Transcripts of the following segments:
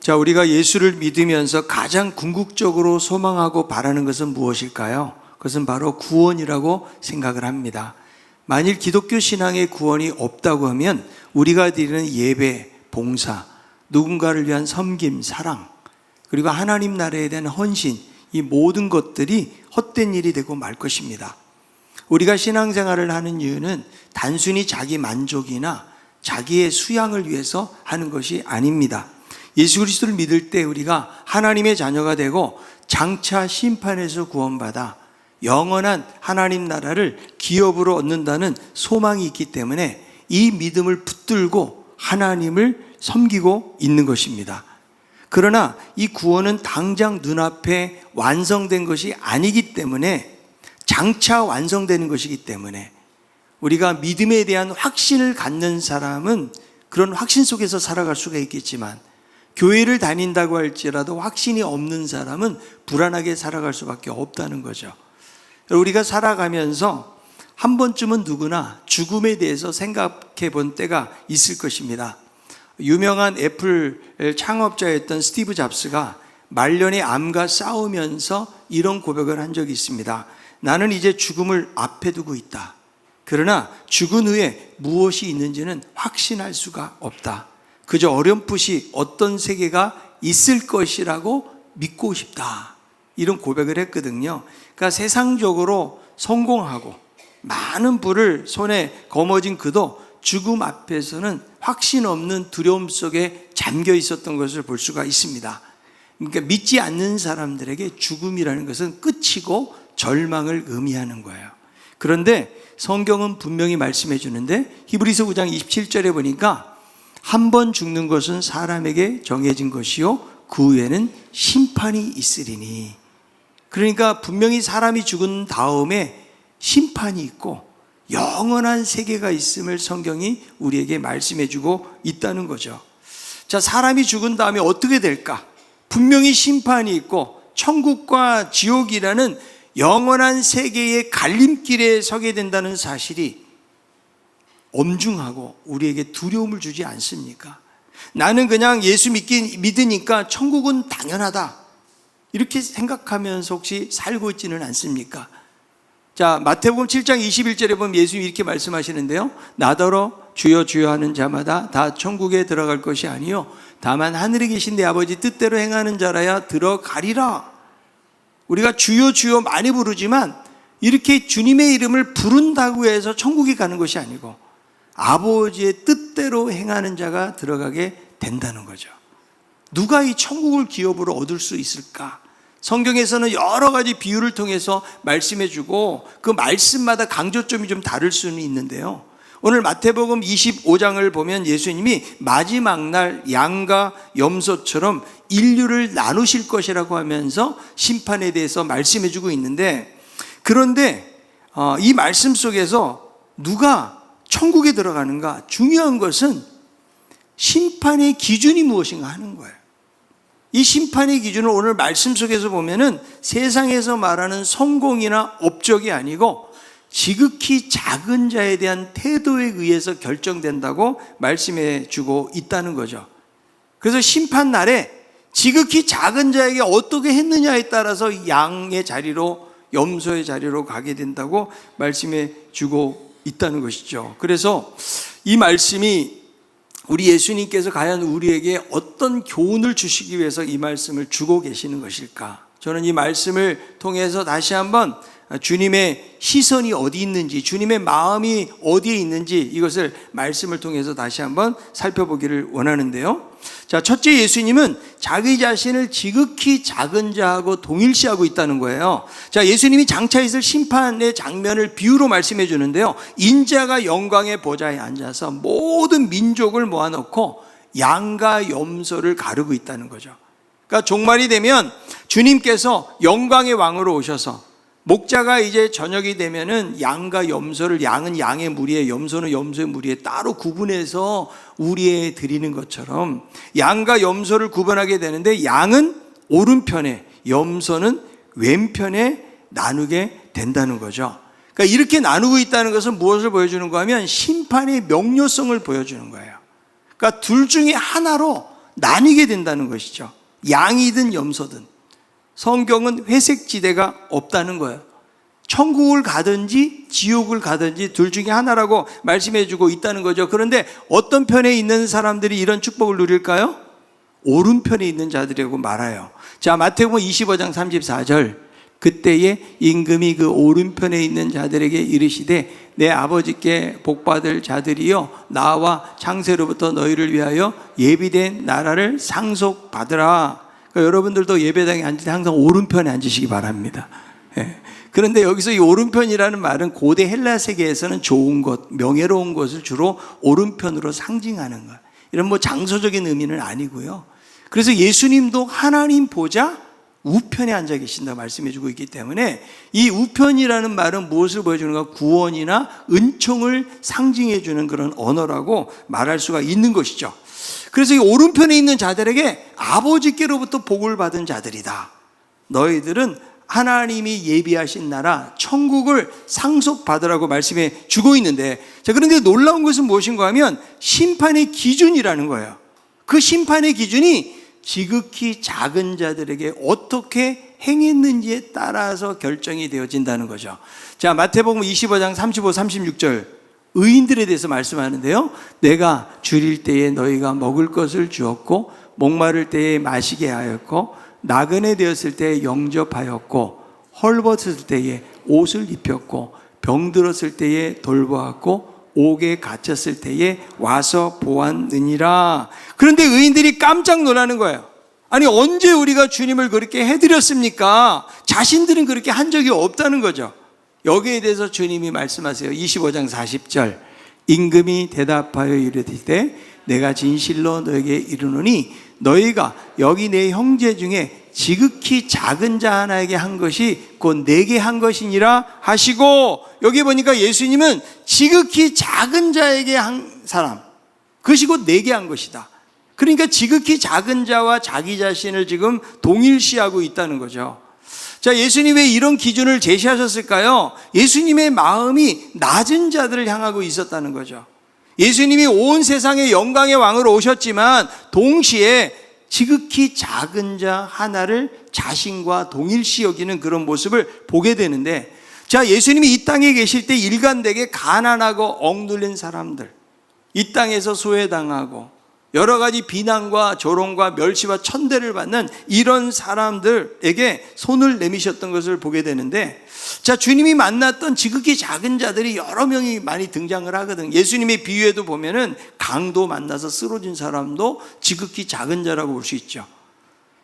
자, 우리가 예수를 믿으면서 가장 궁극적으로 소망하고 바라는 것은 무엇일까요? 그것은 바로 구원이라고 생각을 합니다. 만일 기독교 신앙의 구원이 없다고 하면 우리가 드리는 예배, 봉사, 누군가를 위한 섬김, 사랑, 그리고 하나님 나라에 대한 헌신, 이 모든 것들이 헛된 일이 되고 말 것입니다. 우리가 신앙생활을 하는 이유는 단순히 자기 만족이나 자기의 수양을 위해서 하는 것이 아닙니다. 예수 그리스도를 믿을 때 우리가 하나님의 자녀가 되고 장차 심판에서 구원받아 영원한 하나님 나라를 기업으로 얻는다는 소망이 있기 때문에 이 믿음을 붙들고 하나님을 섬기고 있는 것입니다. 그러나 이 구원은 당장 눈앞에 완성된 것이 아니기 때문에, 장차 완성되는 것이기 때문에 우리가 믿음에 대한 확신을 갖는 사람은 그런 확신 속에서 살아갈 수가 있겠지만, 교회를 다닌다고 할지라도 확신이 없는 사람은 불안하게 살아갈 수밖에 없다는 거죠. 우리가 살아가면서 한 번쯤은 누구나 죽음에 대해서 생각해 본 때가 있을 것입니다. 유명한 애플 창업자였던 스티브 잡스가 말년의 암과 싸우면서 이런 고백을 한 적이 있습니다. 나는 이제 죽음을 앞에 두고 있다. 그러나 죽은 후에 무엇이 있는지는 확신할 수가 없다. 그저 어렴풋이 어떤 세계가 있을 것이라고 믿고 싶다. 이런 고백을 했거든요. 그러니까 세상적으로 성공하고 많은 부를 손에 거머쥔 그도 죽음 앞에서는 확신 없는 두려움 속에 잠겨 있었던 것을 볼 수가 있습니다. 그러니까 믿지 않는 사람들에게 죽음이라는 것은 끝이고 절망을 의미하는 거예요. 그런데 성경은 분명히 말씀해 주는데, 히브리서 9장 27절에 보니까 한 번 죽는 것은 사람에게 정해진 것이요 그 후에는 심판이 있으리니. 그러니까 분명히 사람이 죽은 다음에 심판이 있고 영원한 세계가 있음을 성경이 우리에게 말씀해 주고 있다는 거죠. 자, 사람이 죽은 다음에 어떻게 될까? 분명히 심판이 있고 천국과 지옥이라는 영원한 세계의 갈림길에 서게 된다는 사실이 엄중하고 우리에게 두려움을 주지 않습니까? 나는 그냥 예수 믿으니까 천국은 당연하다, 이렇게 생각하면서 혹시 살고 있지는 않습니까? 자, 마태복음 7장 21절에 보면 예수님이 이렇게 말씀하시는데요, 나더러 주여 주여 하는 자마다 다 천국에 들어갈 것이 아니요 다만 하늘에 계신 내 아버지 뜻대로 행하는 자라야 들어가리라. 우리가 주여 주여 많이 부르지만 이렇게 주님의 이름을 부른다고 해서 천국에 가는 것이 아니고 아버지의 뜻대로 행하는 자가 들어가게 된다는 거죠. 누가 이 천국을 기업으로 얻을 수 있을까? 성경에서는 여러 가지 비유를 통해서 말씀해 주고 그 말씀마다 강조점이 좀 다를 수는 있는데요, 오늘 마태복음 25장을 보면 예수님이 마지막 날 양과 염소처럼 인류를 나누실 것이라고 하면서 심판에 대해서 말씀해 주고 있는데, 그런데 이 말씀 속에서 누가 천국에 들어가는가, 중요한 것은 심판의 기준이 무엇인가 하는 거예요. 이 심판의 기준을 오늘 말씀 속에서 보면은 세상에서 말하는 성공이나 업적이 아니고 지극히 작은 자에 대한 태도에 의해서 결정된다고 말씀해 주고 있다는 거죠. 그래서 심판 날에 지극히 작은 자에게 어떻게 했느냐에 따라서 양의 자리로, 염소의 자리로 가게 된다고 말씀해 주고 있다는 것이죠. 그래서 이 말씀이 우리 예수님께서 과연 우리에게 어떤 교훈을 주시기 위해서 이 말씀을 주고 계시는 것일까? 저는 이 말씀을 통해서 다시 한번 주님의 시선이 어디 있는지, 주님의 마음이 어디에 있는지 이것을 말씀을 통해서 다시 한번 살펴보기를 원하는데요. 자, 첫째, 예수님은 자기 자신을 지극히 작은 자하고 동일시하고 있다는 거예요. 자, 예수님이 장차 있을 심판의 장면을 비유로 말씀해 주는데요, 인자가 영광의 보좌에 앉아서 모든 민족을 모아놓고 양과 염소를 가르고 있다는 거죠. 그러니까 종말이 되면 주님께서 영광의 왕으로 오셔서 목자가 이제 저녁이 되면은 양과 염소를, 양은 양의 무리에, 염소는 염소의 무리에 따로 구분해서 우리에 드리는 것처럼 양과 염소를 구분하게 되는데, 양은 오른편에, 염소는 왼편에 나누게 된다는 거죠. 그러니까 이렇게 나누고 있다는 것은 무엇을 보여주는 거 하면 심판의 명료성을 보여주는 거예요. 그러니까 둘 중에 하나로 나뉘게 된다는 것이죠. 양이든 염소든. 성경은 회색지대가 없다는 거예요. 천국을 가든지 지옥을 가든지 둘 중에 하나라고 말씀해 주고 있다는 거죠. 그런데 어떤 편에 있는 사람들이 이런 축복을 누릴까요? 오른편에 있는 자들이라고 말해요. 자, 마태복음 25장 34절. 그때에 임금이 그 오른편에 있는 자들에게 이르시되 내 아버지께 복받을 자들이여 나와 창세로부터 너희를 위하여 예비된 나라를 상속받으라. 그러니까 여러분들도 예배당에 앉을 때 항상 오른편에 앉으시기 바랍니다. 예. 그런데 여기서 이 오른편이라는 말은 고대 헬라 세계에서는 좋은 것, 명예로운 것을 주로 오른편으로 상징하는 것. 이런 뭐 장소적인 의미는 아니고요. 그래서 예수님도 하나님 보좌 우편에 앉아 계신다 말씀해 주고 있기 때문에 이 우편이라는 말은 무엇을 보여주는가? 구원이나 은총을 상징해 주는 그런 언어라고 말할 수가 있는 것이죠. 그래서 이 오른편에 있는 자들에게 아버지께로부터 복을 받은 자들이다. 너희들은 하나님이 예비하신 나라 천국을 상속받으라고 말씀해 주고 있는데, 자, 그런데 놀라운 것은 무엇인가 하면 심판의 기준이라는 거예요. 그 심판의 기준이 지극히 작은 자들에게 어떻게 행했는지에 따라서 결정이 되어진다는 거죠. 자, 마태복음 25장 35, 36절 의인들에 대해서 말씀하는데요. 내가 줄일 때에 너희가 먹을 것을 주었고 목마를 때에 마시게 하였고 나그네 되었을 때에 영접하였고 헐벗을 때에 옷을 입혔고 병들었을 때에 돌보았고 옥에 갇혔을 때에 와서 보았느니라. 그런데 의인들이 깜짝 놀라는 거예요. 아니, 언제 우리가 주님을 그렇게 해드렸습니까? 자신들은 그렇게 한 적이 없다는 거죠. 여기에 대해서 주님이 말씀하세요. 25장 40절 임금이 대답하여 이르되 내가 진실로 너에게 이르노니 너희가 여기 내 형제 중에 지극히 작은 자 하나에게 한 것이 곧 내게 한 것이니라 하시고, 여기 보니까 예수님은 지극히 작은 자에게 한 사람, 그것이 곧 내게 한 것이다. 그러니까 지극히 작은 자와 자기 자신을 지금 동일시하고 있다는 거죠. 자, 예수님이 왜 이런 기준을 제시하셨을까요? 예수님의 마음이 낮은 자들을 향하고 있었다는 거죠. 예수님이 온 세상의 영광의 왕으로 오셨지만 동시에 지극히 작은 자 하나를 자신과 동일시 여기는 그런 모습을 보게 되는데, 자, 예수님이 이 땅에 계실 때 일관되게 가난하고 억눌린 사람들, 이 땅에서 소외당하고 여러 가지 비난과 조롱과 멸시와 천대를 받는 이런 사람들에게 손을 내미셨던 것을 보게 되는데, 자, 주님이 만났던 지극히 작은 자들이 여러 명이 많이 등장을 하거든. 예수님의 비유에도 보면은 강도 만나서 쓰러진 사람도 지극히 작은 자라고 볼 수 있죠.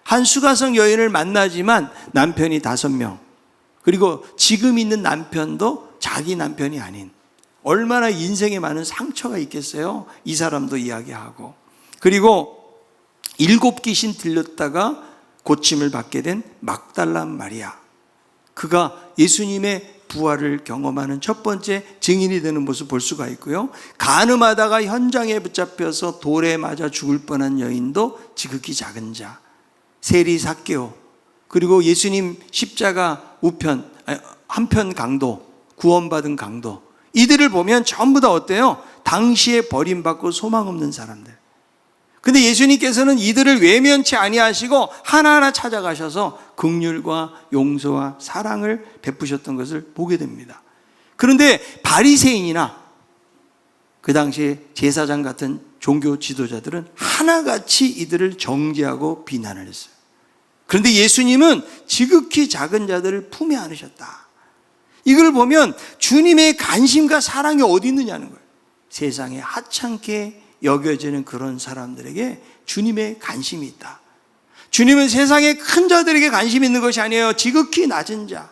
한 수가성 여인을 만나지만 남편이 5명, 그리고 지금 있는 남편도 자기 남편이 아닌, 얼마나 인생에 많은 상처가 있겠어요. 이 사람도 이야기하고, 그리고 7 귀신 들렸다가 고침을 받게 된 막달라 마리아, 그가 예수님의 부활을 경험하는 첫 번째 증인이 되는 모습을 볼 수가 있고요. 간음하다가 현장에 붙잡혀서 돌에 맞아 죽을 뻔한 여인도 지극히 작은 자, 세리 삭개오, 그리고 예수님 십자가 우편, 한편 강도, 구원받은 강도, 이들을 보면 전부 다 어때요? 당시에 버림받고 소망 없는 사람들. 근데 예수님께서는 이들을 외면치 아니하시고 하나하나 찾아가셔서 긍휼과 용서와 사랑을 베푸셨던 것을 보게 됩니다. 그런데 바리새인이나 그 당시에 제사장 같은 종교 지도자들은 하나같이 이들을 정죄하고 비난을 했어요. 그런데 예수님은 지극히 작은 자들을 품에 안으셨다. 이걸 보면 주님의 관심과 사랑이 어디 있느냐는 거예요. 세상에 하찮게 여겨지는 그런 사람들에게 주님의 관심이 있다. 주님은 세상의 큰 자들에게 관심이 있는 것이 아니에요. 지극히 낮은 자,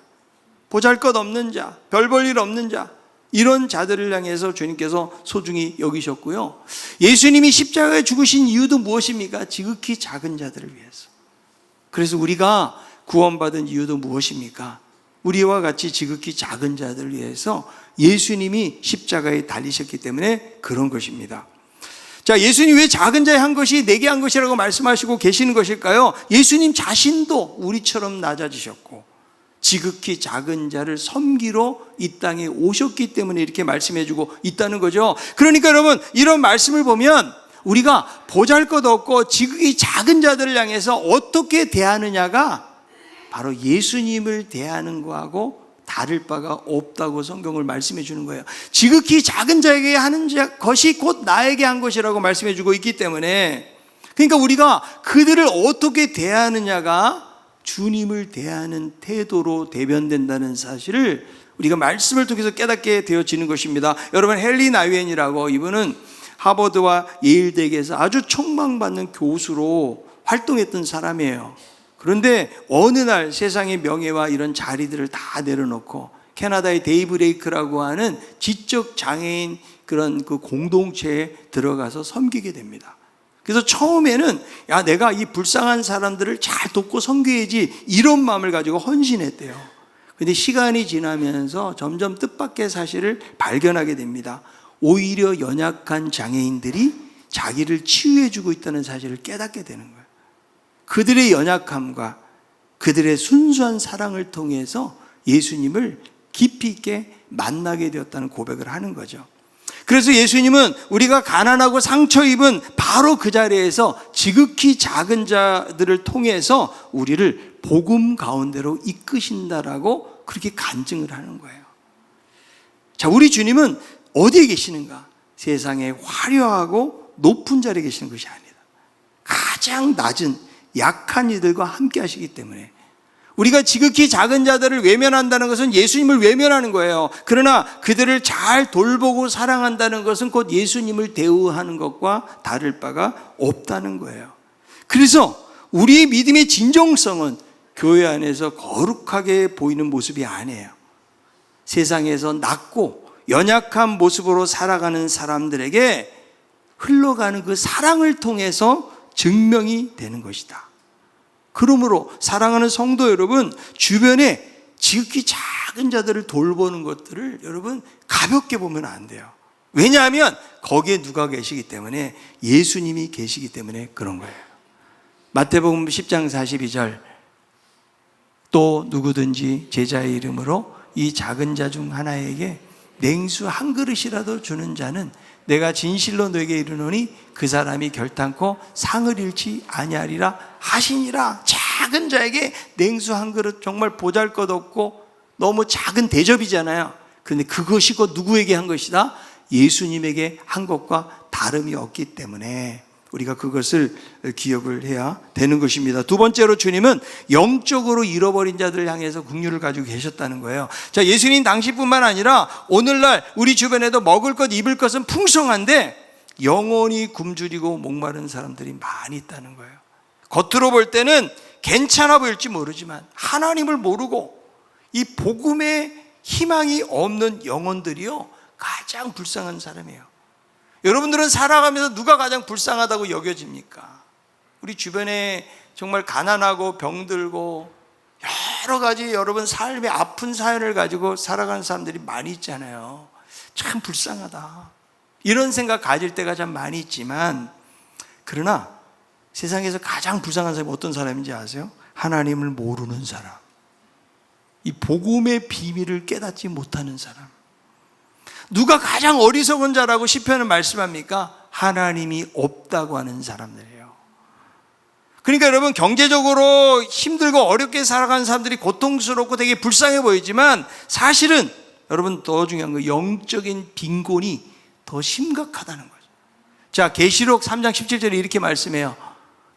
보잘것없는 자, 별 볼 일 없는 자, 이런 자들을 향해서 주님께서 소중히 여기셨고요. 예수님이 십자가에 죽으신 이유도 무엇입니까? 지극히 작은 자들을 위해서. 그래서 우리가 구원받은 이유도 무엇입니까? 우리와 같이 지극히 작은 자들을 위해서 예수님이 십자가에 달리셨기 때문에 그런 것입니다. 자, 예수님 왜 작은 자의 한 것이 내게 한 것이라고 말씀하시고 계시는 것일까요? 예수님 자신도 우리처럼 낮아지셨고 지극히 작은 자를 섬기러 이 땅에 오셨기 때문에 이렇게 말씀해주고 있다는 거죠. 그러니까 여러분, 이런 말씀을 보면 우리가 보잘것없고 지극히 작은 자들을 향해서 어떻게 대하느냐가 바로 예수님을 대하는 거하고 다를 바가 없다고 성경을 말씀해 주는 거예요. 지극히 작은 자에게 하는 것이 곧 나에게 한 것이라고 말씀해 주고 있기 때문에, 그러니까 우리가 그들을 어떻게 대하느냐가 주님을 대하는 태도로 대변된다는 사실을 우리가 말씀을 통해서 깨닫게 되어지는 것입니다. 여러분, 헨리 나위엔이라고, 이분은 하버드와 예일대학에서 아주 촉망받는 교수로 활동했던 사람이에요. 그런데 어느 날 세상의 명예와 이런 자리들을 다 내려놓고 캐나다의 데이브레이크라고 하는 지적 장애인 그런 그 공동체에 들어가서 섬기게 됩니다. 그래서 처음에는 내가 이 불쌍한 사람들을 잘 돕고 섬겨야지, 이런 마음을 가지고 헌신했대요. 그런데 시간이 지나면서 점점 뜻밖의 사실을 발견하게 됩니다. 오히려 연약한 장애인들이 자기를 치유해주고 있다는 사실을 깨닫게 되는 거예요. 그들의 연약함과 그들의 순수한 사랑을 통해서 예수님을 깊이 있게 만나게 되었다는 고백을 하는 거죠. 그래서 예수님은 우리가 가난하고 상처 입은 바로 그 자리에서 지극히 작은 자들을 통해서 우리를 복음 가운데로 이끄신다라고 그렇게 간증을 하는 거예요. 자, 우리 주님은 어디에 계시는가? 세상에 화려하고 높은 자리에 계시는 것이 아니다. 가장 낮은 약한 이들과 함께 하시기 때문에, 우리가 지극히 작은 자들을 외면한다는 것은 예수님을 외면하는 거예요. 그러나 그들을 잘 돌보고 사랑한다는 것은 곧 예수님을 대우하는 것과 다를 바가 없다는 거예요. 그래서 우리의 믿음의 진정성은 교회 안에서 거룩하게 보이는 모습이 아니에요. 세상에서 낮고 연약한 모습으로 살아가는 사람들에게 흘러가는 그 사랑을 통해서 증명이 되는 것이다. 그러므로 사랑하는 성도 여러분, 주변에 지극히 작은 자들을 돌보는 것들을 여러분 가볍게 보면 안 돼요. 왜냐하면 거기에 누가 계시기 때문에, 예수님이 계시기 때문에 그런 거예요. 마태복음 10장 42절, 또 누구든지 제자의 이름으로 이 작은 자 중 하나에게 냉수 한 그릇이라도 주는 자는 내가 진실로 너에게 이르노니 그 사람이 결탄코 상을 잃지 아니하리라 하시니라. 작은 자에게 냉수 한 그릇, 정말 보잘것없고 너무 작은 대접이잖아요. 그런데 그것이 곧 누구에게 한 것이다? 예수님에게 한 것과 다름이 없기 때문에 우리가 그것을 기억을 해야 되는 것입니다. 두 번째로, 주님은 영적으로 잃어버린 자들을 향해서 긍휼을 가지고 계셨다는 거예요. 자, 예수님 당시뿐만 아니라 오늘날 우리 주변에도 먹을 것, 입을 것은 풍성한데 영혼이 굶주리고 목마른 사람들이 많이 있다는 거예요. 겉으로 볼 때는 괜찮아 보일지 모르지만 하나님을 모르고 이 복음의 희망이 없는 영혼들이요, 가장 불쌍한 사람이에요. 여러분들은 살아가면서 누가 가장 불쌍하다고 여겨집니까? 우리 주변에 정말 가난하고 병들고 여러 가지 여러분 삶의 아픈 사연을 가지고 살아가는 사람들이 많이 있잖아요. 참 불쌍하다, 이런 생각 가질 때가 참 많이 있지만, 그러나 세상에서 가장 불쌍한 사람이 어떤 사람인지 아세요? 하나님을 모르는 사람, 이 복음의 비밀을 깨닫지 못하는 사람. 누가 가장 어리석은 자라고 시편은 말씀합니까? 하나님이 없다고 하는 사람들이에요. 그러니까 여러분, 경제적으로 힘들고 어렵게 살아가는 사람들이 고통스럽고 되게 불쌍해 보이지만, 사실은 여러분 더 중요한 거, 영적인 빈곤이 더 심각하다는 거죠. 자, 계시록 3장 17절에 이렇게 말씀해요.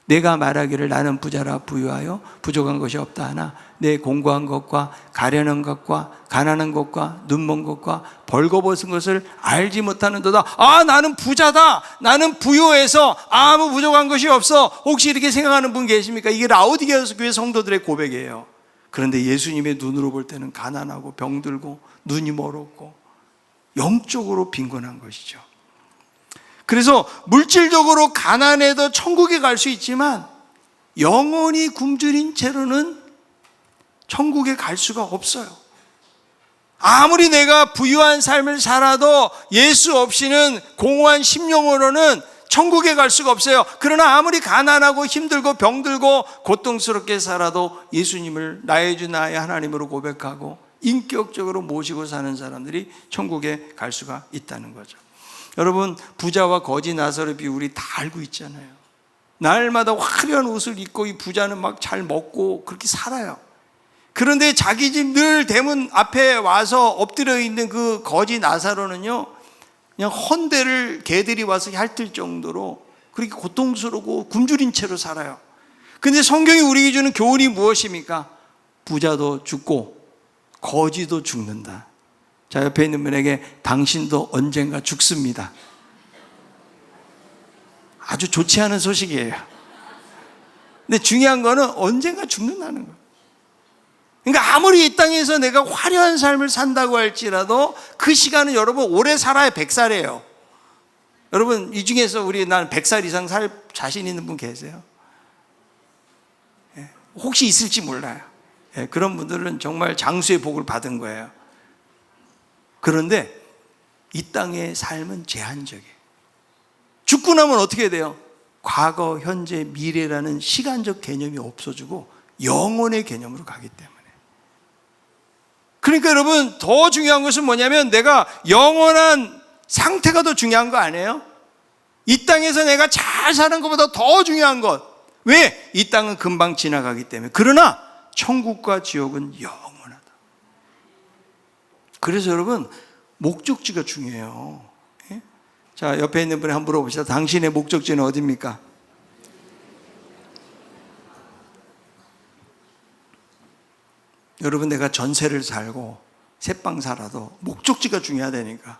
내가 말하기를 나는 부자라 부유하여 부족한 것이 없다 하나 내 공고한 것과 가련한 것과 가난한 것과 눈먼 것과 벌거벗은 것을 알지 못하는도다. 아, 나는 부자다, 나는 부유해서 아무 부족한 것이 없어. 혹시 이렇게 생각하는 분 계십니까? 이게 라오디게아 교회 성도들의 고백이에요. 그런데 예수님의 눈으로 볼 때는 가난하고 병들고 눈이 멀었고 영적으로 빈곤한 것이죠. 그래서 물질적으로 가난해도 천국에 갈 수 있지만 영혼이 굶주린 채로는 천국에 갈 수가 없어요. 아무리 내가 부유한 삶을 살아도 예수 없이는 공허한 심령으로는 천국에 갈 수가 없어요. 그러나 아무리 가난하고 힘들고 병들고 고통스럽게 살아도 예수님을 나의 주 나의 하나님으로 고백하고 인격적으로 모시고 사는 사람들이 천국에 갈 수가 있다는 거죠. 여러분, 부자와 거지 나사로의 비유 우리 다 알고 있잖아요. 날마다 화려한 옷을 입고 이 부자는 막 잘 먹고 그렇게 살아요. 그런데 자기 집 늘 대문 앞에 와서 엎드려 있는 그 거지 나사로는요, 그냥 헌대를 개들이 와서 핥을 정도로 그렇게 고통스럽고 굶주린 채로 살아요. 근데 성경이 우리에게 주는 교훈이 무엇입니까? 부자도 죽고 거지도 죽는다. 자, 옆에 있는 분에게 당신도 언젠가 죽습니다. 아주 좋지 않은 소식이에요. 근데 중요한 거는 언젠가 죽는다는 거예요. 그러니까 아무리 이 땅에서 내가 화려한 삶을 산다고 할지라도 그 시간은 여러분 오래 살아야 100살이에요. 여러분, 이 중에서 난 100살 이상 살 자신 있는 분 계세요? 혹시 있을지 몰라요. 그런 분들은 정말 장수의 복을 받은 거예요. 그런데 이 땅의 삶은 제한적이에요. 죽고 나면 어떻게 돼요? 과거, 현재, 미래라는 시간적 개념이 없어지고 영혼의 개념으로 가기 때문에. 그러니까 여러분, 더 중요한 것은 뭐냐면 내가 영원한 상태가 더 중요한 거 아니에요? 이 땅에서 내가 잘 사는 것보다 더 중요한 것. 왜? 이 땅은 금방 지나가기 때문에. 그러나 천국과 지옥은 영원하다. 그래서 여러분, 목적지가 중요해요. 자, 옆에 있는 분에 한번 물어봅시다. 당신의 목적지는 어디입니까? 여러분, 내가 전세를 살고 새빵 살아도 목적지가 중요하다니까.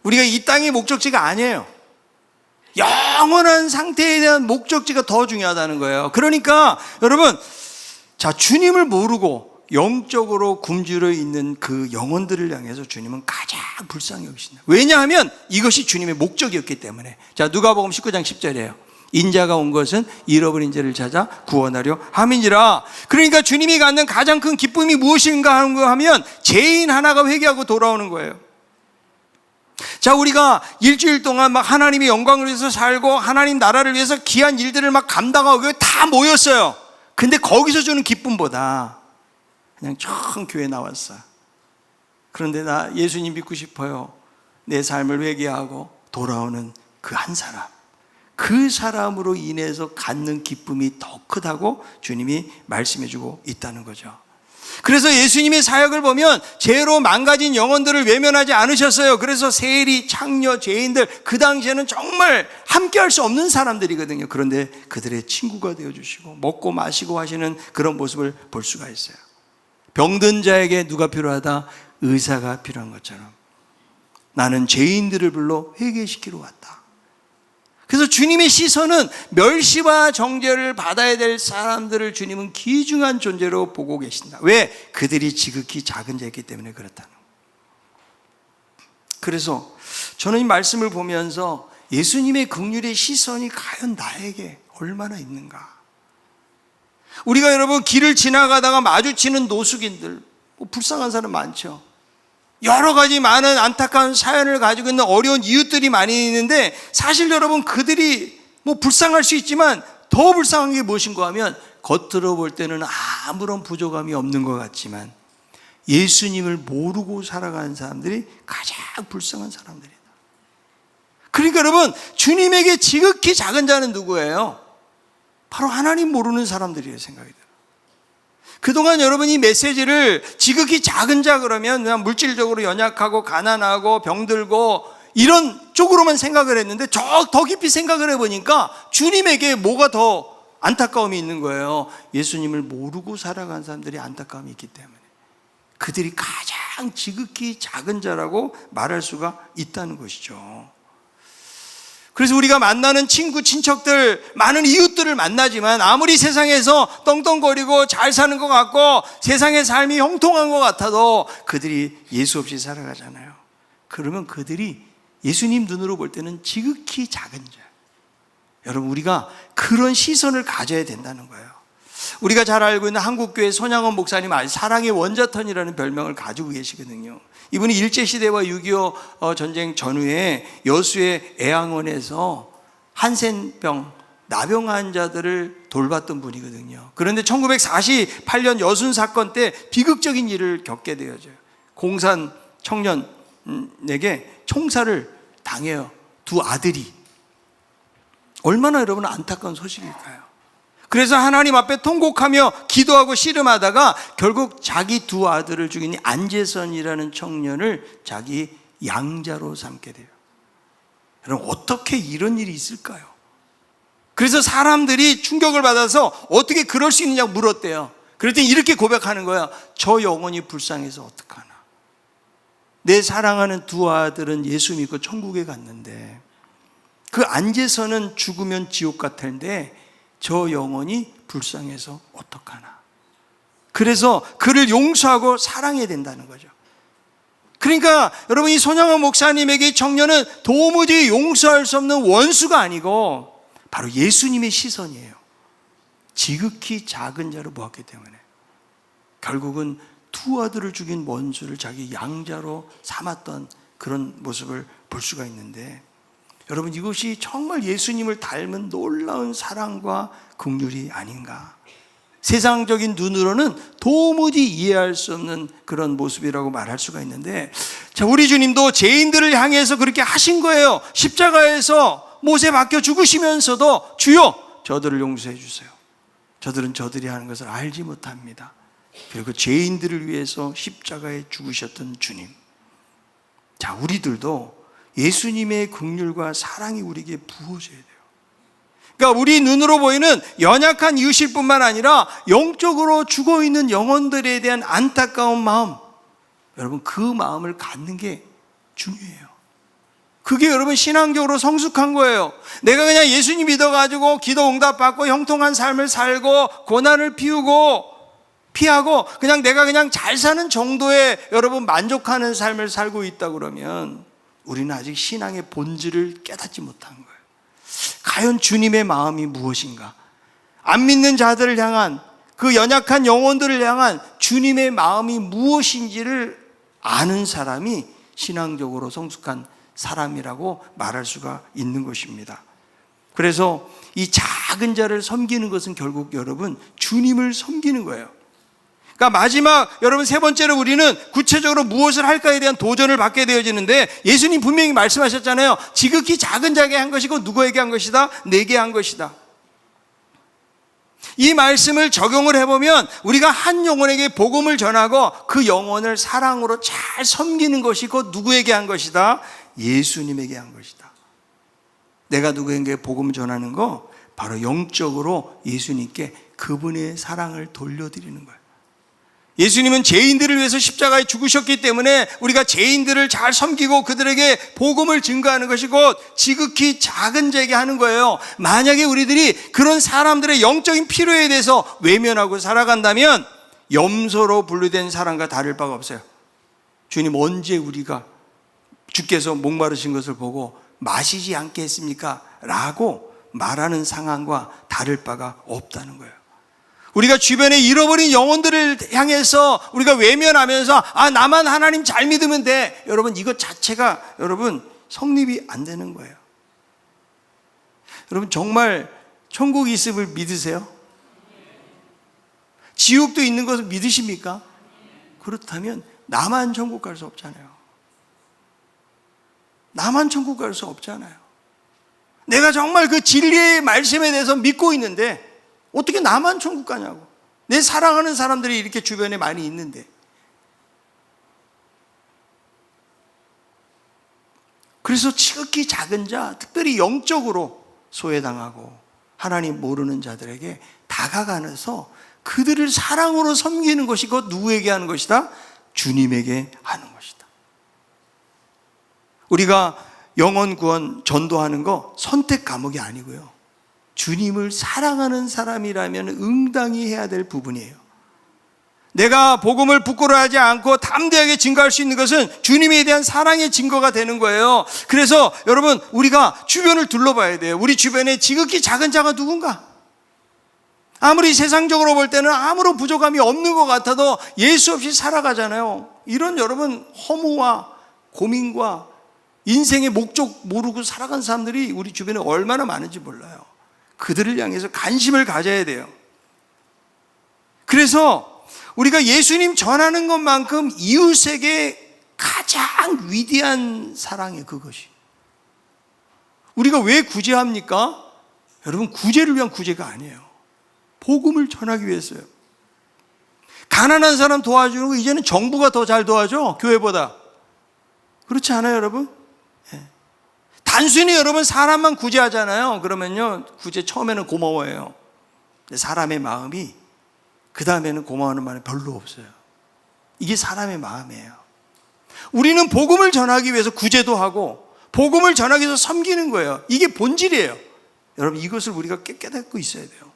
우리가 이 땅이 목적지가 아니에요. 영원한 상태에 대한 목적지가 더 중요하다는 거예요. 그러니까 여러분, 자, 주님을 모르고 영적으로 굶주려 있는 그 영혼들을 향해서 주님은 가장 불쌍히 여기신다. 왜냐하면 이것이 주님의 목적이었기 때문에. 자, 누가복음 19장 10절이에요. 인자가 온 것은 잃어버린 자를 찾아 구원하려 함이니라. 그러니까 주님이 갖는 가장 큰 기쁨이 무엇인가 하면 죄인 하나가 회개하고 돌아오는 거예요. 자, 우리가 일주일 동안 막 하나님의 영광을 위해서 살고 하나님 나라를 위해서 귀한 일들을 막 감당하고 다 모였어요. 근데 거기서 주는 기쁨보다 그냥 처음 교회 나왔어. 그런데 나 예수님 믿고 싶어요. 내 삶을 회개하고 돌아오는 그 한 사람. 그 사람으로 인해서 갖는 기쁨이 더 크다고 주님이 말씀해주고 있다는 거죠. 그래서 예수님의 사역을 보면 죄로 망가진 영혼들을 외면하지 않으셨어요. 그래서 세리, 창녀, 죄인들, 그 당시에는 정말 함께할 수 없는 사람들이거든요. 그런데 그들의 친구가 되어주시고 먹고 마시고 하시는 그런 모습을 볼 수가 있어요. 병든 자에게 누가 필요하다? 의사가 필요한 것처럼 나는 죄인들을 불러 회개시키러 왔다. 그래서 주님의 시선은 멸시와 정죄를 받아야 될 사람들을 주님은 귀중한 존재로 보고 계신다. 왜? 그들이 지극히 작은 자이기 때문에 그렇다는 거예요. 그래서 저는 이 말씀을 보면서 예수님의 긍휼의 시선이 과연 나에게 얼마나 있는가. 우리가 여러분 길을 지나가다가 마주치는 노숙인들, 불쌍한 사람 많죠. 여러 가지 많은 안타까운 사연을 가지고 있는 어려운 이웃들이 많이 있는데, 사실 여러분 그들이 불쌍할 수 있지만 더 불쌍한 게 무엇인가 하면 겉으로 볼 때는 아무런 부족함이 없는 것 같지만 예수님을 모르고 살아가는 사람들이 가장 불쌍한 사람들이다. 그러니까 여러분, 주님에게 지극히 작은 자는 누구예요? 바로 하나님 모르는 사람들이에요. 생각이 들어요. 그동안 여러분이 메시지를 지극히 작은 자 그러면 그냥 물질적으로 연약하고 가난하고 병들고 이런 쪽으로만 생각을 했는데, 더 깊이 생각을 해보니까 주님에게 뭐가 더 안타까움이 있는 거예요. 예수님을 모르고 살아간 사람들이 안타까움이 있기 때문에 그들이 가장 지극히 작은 자라고 말할 수가 있다는 것이죠. 그래서 우리가 만나는 친구, 친척들, 많은 이웃들을 만나지만 아무리 세상에서 떵떵거리고 잘 사는 것 같고 세상의 삶이 형통한 것 같아도 그들이 예수 없이 살아가잖아요. 그러면 그들이 예수님 눈으로 볼 때는 지극히 작은 자. 여러분, 우리가 그런 시선을 가져야 된다는 거예요. 우리가 잘 알고 있는 한국교회 손양원 목사님, 사랑의 원자턴이라는 별명을 가지고 계시거든요. 이분이 일제시대와 6.25 전쟁 전후에 여수의 애양원에서 한센병, 나병 환자들을 돌봤던 분이거든요. 그런데 1948년 여순 사건 때 비극적인 일을 겪게 되어져요. 공산 청년에게 총살을 당해요. 두 아들이. 얼마나 여러분 안타까운 소식일까요? 그래서 하나님 앞에 통곡하며 기도하고 씨름하다가 결국 자기 두 아들을 죽인 안재선이라는 청년을 자기 양자로 삼게 돼요. 여러분, 어떻게 이런 일이 있을까요? 그래서 사람들이 충격을 받아서 어떻게 그럴 수 있느냐고 물었대요. 그랬더니 이렇게 고백하는 거야. 저 영혼이 불쌍해서 어떡하나. 내 사랑하는 두 아들은 예수 믿고 천국에 갔는데 그 안재선은 죽으면 지옥 같을 텐데 저 영혼이 불쌍해서 어떡하나. 그래서 그를 용서하고 사랑해야 된다는 거죠. 그러니까 여러분, 이 손양원 목사님에게 이 청년은 도무지 용서할 수 없는 원수가 아니고 바로 예수님의 시선이에요. 지극히 작은 자로 보았기 때문에 결국은 두 아들을 죽인 원수를 자기 양자로 삼았던 그런 모습을 볼 수가 있는데, 여러분, 이것이 정말 예수님을 닮은 놀라운 사랑과 긍휼이 아닌가. 세상적인 눈으로는 도무지 이해할 수 없는 그런 모습이라고 말할 수가 있는데, 자, 우리 주님도 죄인들을 향해서 그렇게 하신 거예요. 십자가에서 못에 박혀 죽으시면서도 주여 저들을 용서해 주세요. 저들은 저들이 하는 것을 알지 못합니다. 그리고 죄인들을 위해서 십자가에 죽으셨던 주님. 자, 우리들도 예수님의 긍휼과 사랑이 우리에게 부어져야 돼요. 그러니까 우리 눈으로 보이는 연약한 이웃일 뿐만 아니라 영적으로 죽어있는 영혼들에 대한 안타까운 마음, 여러분, 그 마음을 갖는 게 중요해요. 그게 여러분 신앙적으로 성숙한 거예요. 내가 그냥 예수님 믿어가지고 기도 응답받고 형통한 삶을 살고 고난을 피하고 그냥 내가 그냥 잘 사는 정도의 여러분 만족하는 삶을 살고 있다 그러면 우리는 아직 신앙의 본질을 깨닫지 못한 거예요. 과연 주님의 마음이 무엇인가? 안 믿는 자들을 향한, 그 연약한 영혼들을 향한 주님의 마음이 무엇인지를 아는 사람이 신앙적으로 성숙한 사람이라고 말할 수가 있는 것입니다. 그래서 이 작은 자를 섬기는 것은 결국 여러분 주님을 섬기는 거예요. 그러니까 마지막 여러분 세 번째로 우리는 구체적으로 무엇을 할까에 대한 도전을 받게 되어지는데, 예수님 분명히 말씀하셨잖아요. 지극히 작은 자에게 한 것이고 누구에게 한 것이다? 내게 한 것이다. 이 말씀을 적용을 해보면 우리가 한 영혼에게 복음을 전하고 그 영혼을 사랑으로 잘 섬기는 것이 곧 누구에게 한 것이다? 예수님에게 한 것이다. 내가 누구에게 복음을 전하는 거 바로 영적으로 예수님께 그분의 사랑을 돌려드리는 거예요. 예수님은 죄인들을 위해서 십자가에 죽으셨기 때문에 우리가 죄인들을 잘 섬기고 그들에게 복음을 증거하는 것이 곧 지극히 작은 자에게 하는 거예요. 만약에 우리들이 그런 사람들의 영적인 필요에 대해서 외면하고 살아간다면 염소로 분류된 사람과 다를 바가 없어요. 주님, 언제 우리가 주께서 목마르신 것을 보고 마시지 않게 했습니까? 라고 말하는 상황과 다를 바가 없다는 거예요. 우리가 주변에 잃어버린 영혼들을 향해서 우리가 외면하면서 나만 하나님 잘 믿으면 돼. 여러분, 이것 자체가 여러분 성립이 안 되는 거예요. 여러분, 정말 천국이 있음을 믿으세요? 지옥도 있는 것을 믿으십니까? 그렇다면 나만 천국 갈 수 없잖아요. 나만 천국 갈 수 없잖아요. 내가 정말 그 진리의 말씀에 대해서 믿고 있는데 어떻게 나만 천국 가냐고. 내 사랑하는 사람들이 이렇게 주변에 많이 있는데. 그래서 지극히 작은 자, 특별히 영적으로 소외당하고 하나님 모르는 자들에게 다가가서 그들을 사랑으로 섬기는 것이 곧 누구에게 하는 것이다? 주님에게 하는 것이다. 우리가 영혼 구원 전도하는 거 선택 과목이 아니고요, 주님을 사랑하는 사람이라면 응당히 해야 될 부분이에요. 내가 복음을 부끄러워하지 않고 담대하게 증거할 수 있는 것은 주님에 대한 사랑의 증거가 되는 거예요. 그래서 여러분, 우리가 주변을 둘러봐야 돼요. 우리 주변에 지극히 작은 자가 누군가? 아무리 세상적으로 볼 때는 아무런 부족함이 없는 것 같아도 예수 없이 살아가잖아요. 이런 여러분 허무와 고민과 인생의 목적 모르고 살아간 사람들이 우리 주변에 얼마나 많은지 몰라요. 그들을 향해서 관심을 가져야 돼요. 그래서 우리가 예수님 전하는 것만큼 이웃에게 가장 위대한 사랑이 그것이. 우리가 왜 구제합니까? 여러분, 구제를 위한 구제가 아니에요. 복음을 전하기 위해서요. 가난한 사람 도와주는 거 이제는 정부가 더 잘 도와줘, 교회보다. 그렇지 않아요, 여러분? 예. 단순히 여러분 사람만 구제하잖아요. 그러면요, 구제 처음에는 고마워해요. 근데 사람의 마음이 그 다음에는 고마워하는 말이 별로 없어요. 이게 사람의 마음이에요. 우리는 복음을 전하기 위해서 구제도 하고 복음을 전하기 위해서 섬기는 거예요. 이게 본질이에요. 여러분, 이것을 우리가 깨닫고 있어야 돼요.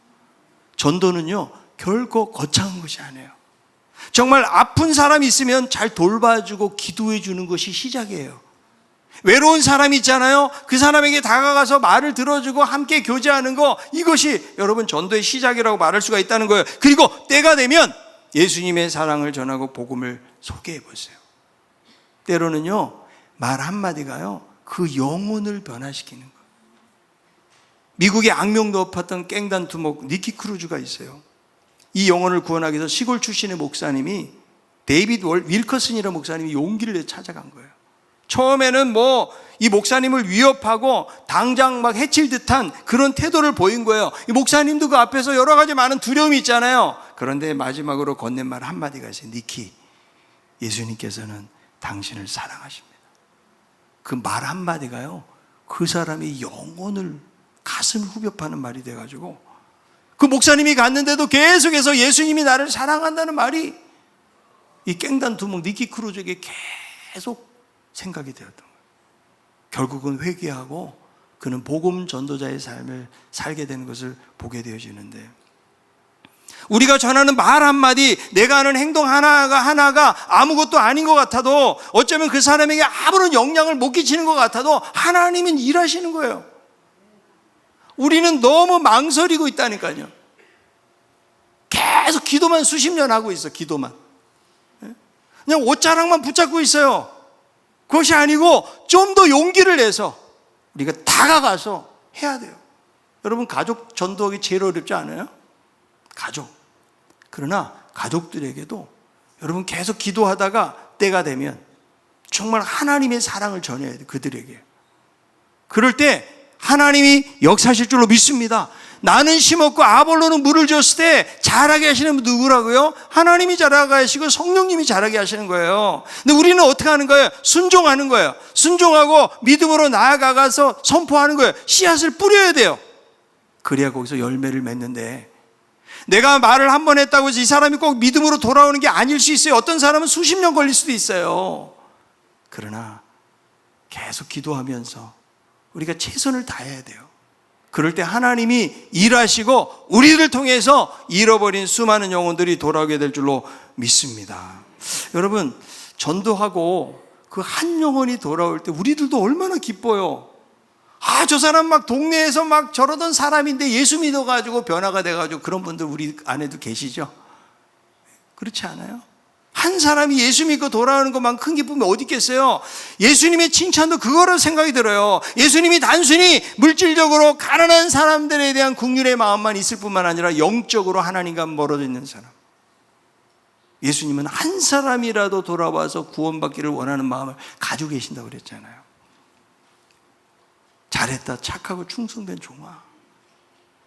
전도는요, 결코 거창한 것이 아니에요. 정말 아픈 사람이 있으면 잘 돌봐주고 기도해 주는 것이 시작이에요. 외로운 사람이 있잖아요. 그 사람에게 다가가서 말을 들어주고 함께 교제하는 거, 이것이 여러분 전도의 시작이라고 말할 수가 있다는 거예요. 그리고 때가 되면 예수님의 사랑을 전하고 복음을 소개해 보세요. 때로는요, 말 한마디가요, 그 영혼을 변화시키는 거예요. 미국의 악명 높았던 깽단 두목 니키 크루즈가 있어요. 이 영혼을 구원하기 위해서 시골 출신의 목사님이, 데이비드 윌커슨이라는 목사님이 용기를 내 찾아간 거예요. 처음에는 이 목사님을 위협하고 당장 막 해칠 듯한 그런 태도를 보인 거예요. 이 목사님도 그 앞에서 여러 가지 많은 두려움이 있잖아요. 그런데 마지막으로 건넨 말 한마디가 있어요. 니키, 예수님께서는 당신을 사랑하십니다. 그 말 한마디가요, 그 사람의 영혼을, 가슴을 후벼 파는 말이 돼가지고 그 목사님이 갔는데도 계속해서 예수님이 나를 사랑한다는 말이 이 깽단 두목 니키 크루즈에게 계속 생각이 되었던 거예요. 결국은 회개하고 그는 복음 전도자의 삶을 살게 되는 것을 보게 되어지는데, 우리가 전하는 말 한마디, 내가 하는 행동 하나가 아무것도 아닌 것 같아도, 어쩌면 그 사람에게 아무런 영향을 못 끼치는 것 같아도 하나님은 일하시는 거예요. 우리는 너무 망설이고 있다니까요. 계속 기도만 수십 년 하고 있어. 기도만 그냥 옷자락만 붙잡고 있어요. 그것이 아니고 좀 더 용기를 내서 우리가 다가가서 해야 돼요. 여러분, 가족 전도하기 제일 어렵지 않아요? 가족. 그러나 가족들에게도 여러분 계속 기도하다가 때가 되면 정말 하나님의 사랑을 전해야 돼요. 그들에게. 그럴 때 하나님이 역사하실 줄로 믿습니다. 나는 심었고 아볼로는 물을 줬을 때 자라게 하시는 분 누구라고요? 하나님이 자라게 하시고 성령님이 자라게 하시는 거예요. 근데 우리는 어떻게 하는 거예요? 순종하는 거예요. 순종하고 믿음으로 나아가서 선포하는 거예요. 씨앗을 뿌려야 돼요. 그래야 거기서 열매를 맺는데, 내가 말을 한 번 했다고 해서 이 사람이 꼭 믿음으로 돌아오는 게 아닐 수 있어요. 어떤 사람은 수십 년 걸릴 수도 있어요. 그러나 계속 기도하면서 우리가 최선을 다해야 돼요. 그럴 때 하나님이 일하시고 우리를 통해서 잃어버린 수많은 영혼들이 돌아오게 될 줄로 믿습니다. 여러분, 전도하고 그 한 영혼이 돌아올 때 우리들도 얼마나 기뻐요. 저 사람 막 동네에서 막 저러던 사람인데 예수 믿어가지고 변화가 돼가지고, 그런 분들 우리 안에도 계시죠? 그렇지 않아요? 한 사람이 예수 믿고 돌아오는 것만 큰 기쁨이 어디 있겠어요? 예수님의 칭찬도 그거로 생각이 들어요. 예수님이 단순히 물질적으로 가난한 사람들에 대한 긍휼의 마음만 있을 뿐만 아니라 영적으로 하나님과 멀어져 있는 사람, 예수님은 한 사람이라도 돌아와서 구원받기를 원하는 마음을 가지고 계신다고 그랬잖아요. 잘했다, 착하고 충성된 종아,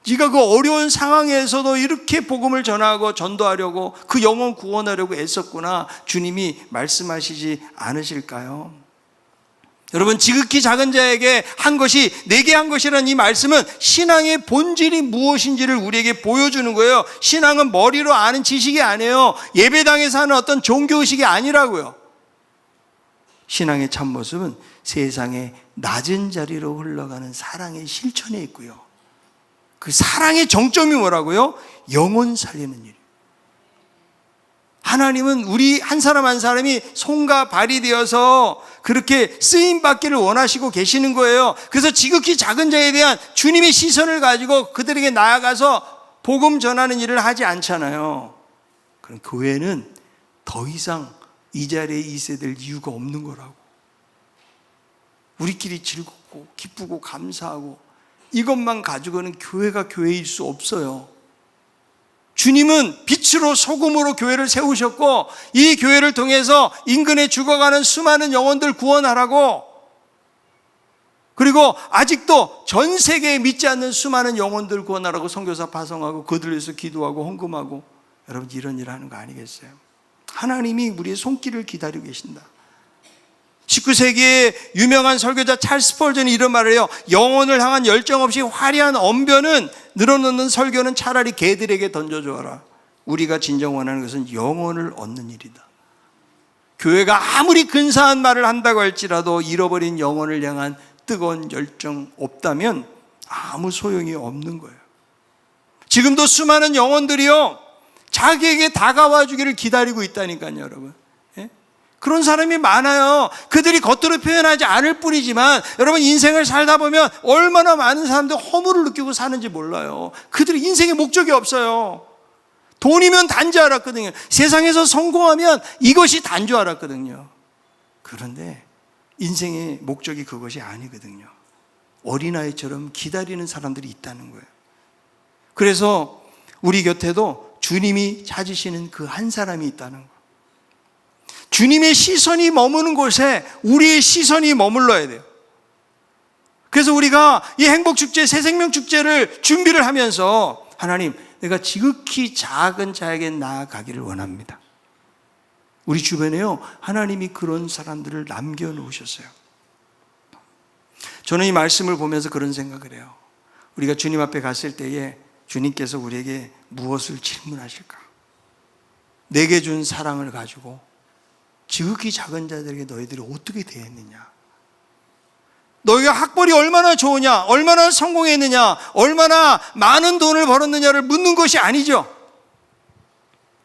네가 그 어려운 상황에서도 이렇게 복음을 전하고 전도하려고, 그 영혼 구원하려고 애썼구나, 주님이 말씀하시지 않으실까요? 여러분, 지극히 작은 자에게 한 것이 내게 한 것이라는 이 말씀은 신앙의 본질이 무엇인지를 우리에게 보여주는 거예요. 신앙은 머리로 아는 지식이 아니에요. 예배당에서 하는 어떤 종교의식이 아니라고요. 신앙의 참모습은 세상의 낮은 자리로 흘러가는 사랑의 실천에 있고요. 그 사랑의 정점이 뭐라고요? 영혼 살리는 일. 하나님은 우리 한 사람 한 사람이 손과 발이 되어서 그렇게 쓰임받기를 원하시고 계시는 거예요. 그래서 지극히 작은 자에 대한 주님의 시선을 가지고 그들에게 나아가서 복음 전하는 일을 하지 않잖아요. 그럼 교회는 더 이상 이 자리에 있어야 될 이유가 없는 거라고. 우리끼리 즐겁고 기쁘고 감사하고 이것만 가지고는 교회가 교회일 수 없어요. 주님은 빛으로 소금으로 교회를 세우셨고, 이 교회를 통해서 인근에 죽어가는 수많은 영혼들 구원하라고 그리고 아직도 전 세계에 믿지 않는 수많은 영혼들 구원하라고 선교사 파송하고 그들을 위해서 기도하고 헌금하고, 여러분 이런 일 하는 거 아니겠어요? 하나님이 우리의 손길을 기다리고 계신다. 19세기의 유명한 설교자 찰스 스펄전이 이런 말을 해요. 영혼을 향한 열정 없이 화려한 언변은, 늘어놓는 설교는 차라리 개들에게 던져주어라. 우리가 진정 원하는 것은 영혼을 얻는 일이다. 교회가 아무리 근사한 말을 한다고 할지라도 잃어버린 영혼을 향한 뜨거운 열정 없다면 아무 소용이 없는 거예요. 지금도 수많은 영혼들이요, 자기에게 다가와 주기를 기다리고 있다니까요, 여러분. 예? 그런 사람이 많아요. 그들이 겉으로 표현하지 않을 뿐이지만, 여러분 인생을 살다 보면 얼마나 많은 사람들 허물을 느끼고 사는지 몰라요. 그들이 인생의 목적이 없어요. 돈이면 단 줄 알았거든요. 세상에서 성공하면 이것이 단 줄 알았거든요. 그런데 인생의 목적이 그것이 아니거든요. 어린아이처럼 기다리는 사람들이 있다는 거예요. 그래서 우리 곁에도 주님이 찾으시는 그 한 사람이 있다는 거예요. 주님의 시선이 머무는 곳에 우리의 시선이 머물러야 돼요. 그래서 우리가 이 행복축제, 새생명축제를 준비를 하면서, 하나님, 내가 지극히 작은 자에게 나아가기를 원합니다. 우리 주변에요, 하나님이 그런 사람들을 남겨놓으셨어요. 저는 이 말씀을 보면서 그런 생각을 해요. 우리가 주님 앞에 갔을 때에 주님께서 우리에게 무엇을 질문하실까? 내게 준 사랑을 가지고 지극히 작은 자들에게 너희들이 어떻게 대했느냐? 너희가 학벌이 얼마나 좋으냐, 얼마나 성공했느냐, 얼마나 많은 돈을 벌었느냐를 묻는 것이 아니죠.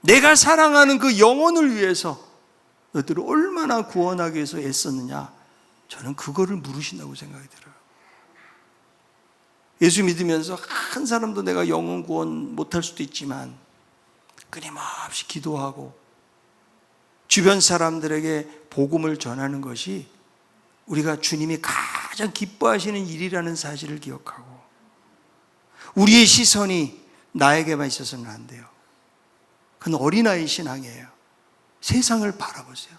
내가 사랑하는 그 영혼을 위해서 너희들을 얼마나 구원하기 위해서 애썼느냐, 저는 그거를 물으신다고 생각이 들어요. 예수 믿으면서 한 사람도 내가 영혼 구원 못할 수도 있지만 끊임없이 기도하고 주변 사람들에게 복음을 전하는 것이 우리가 주님이 가장 기뻐하시는 일이라는 사실을 기억하고, 우리의 시선이 나에게만 있어서는 안 돼요. 그건 어린아이 신앙이에요. 세상을 바라보세요.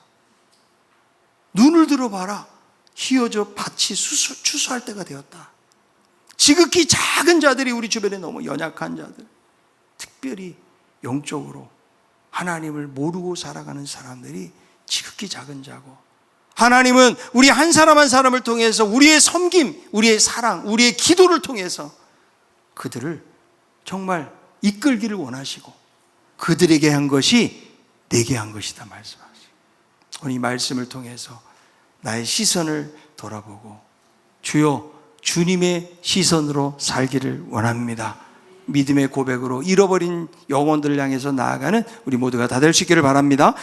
눈을 들어봐라. 휘어져 밭이 추수할 때가 되었다. 지극히 작은 자들이 우리 주변에 너무 연약한 자들, 특별히 영적으로 하나님을 모르고 살아가는 사람들이 지극히 작은 자고, 하나님은 우리 한 사람 한 사람을 통해서 우리의 섬김, 우리의 사랑, 우리의 기도를 통해서 그들을 정말 이끌기를 원하시고 그들에게 한 것이 내게 한 것이다 말씀하시죠. 오늘 이 말씀을 통해서 나의 시선을 돌아보고 주여, 주님의 시선으로 살기를 원합니다. 믿음의 고백으로 잃어버린 영혼들을 향해서 나아가는 우리 모두가 다 될 수 있기를 바랍니다.